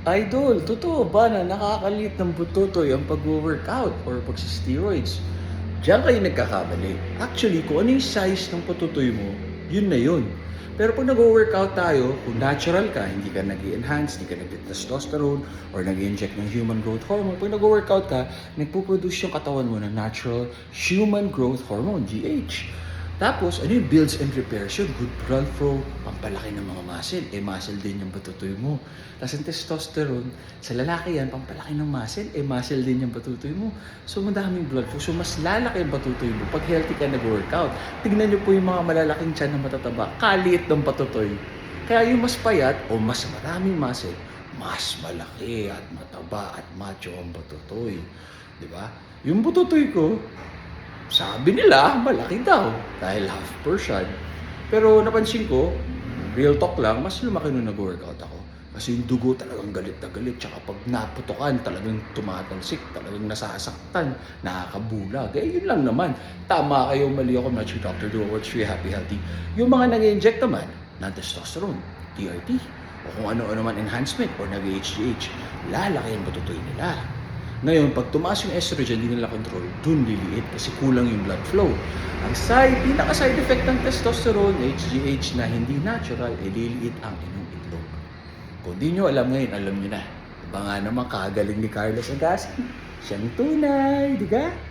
Idol, totoo ba na nakakalit ng butotoy ang pag-workout or pagsi-steroids? Diyan kayo nagkakamali. Actually, kung ano yung size ng patutoy mo, yun na yun. Pero pag nag-workout tayo, kung natural ka, hindi ka nag-enhance, hindi ka nag-testosterone, or nag-inject ng human growth hormone, pag nag-workout ka, nagpo-produce yung katawan mo ng natural human growth hormone, GH. Tapos, ano yung builds and repairs yun? Good blood flow, pampalaki ng mga muscle. Muscle din yung patutoy mo. Tapos ang testosterone, sa lalaki yan, pampalaki ng muscle. Muscle din yung patutoy mo. So, madaming blood flow. So, mas lalaki yung patutoy mo pag healthy ka nag-workout. Tignan nyo po yung mga malalaking tiyan na matataba. Kaliit ng patutoy. Kaya yung mas payat o mas maraming muscle, mas malaki at mataba at macho ang patutoy. Diba? Yung patutoy ko, sabi nila, malaki daw dahil half Persian. Pero napansin ko, real talk lang, mas lumaki nung nag-workout ako. Kasi yung dugo talagang galit na galit. Tsaka pag naputokan, talagang tumatalsik, talagang nasasaktan, nakakabulag. Yun lang naman. Tama kayo, mali ako. I'm not your doctor, do works for you, happy, healthy. Yung mga nag-inject naman ng testosterone, TRT, o kung ano-ano man enhancement or nag-HGH, lalaki ang patutoy nila. Ngayon, pag tumaas yung estrogen, hindi nila control, dun liliit kasi kulang yung blood flow. Ang pinaka-side effect ng testosterone, HGH na hindi natural, liliit ang inyong itlog. Kung di nyo alam ngayon, alam nyo na. Iba nga naman, kagaling ni Carlos Agassi. Siyang tunay, di ba?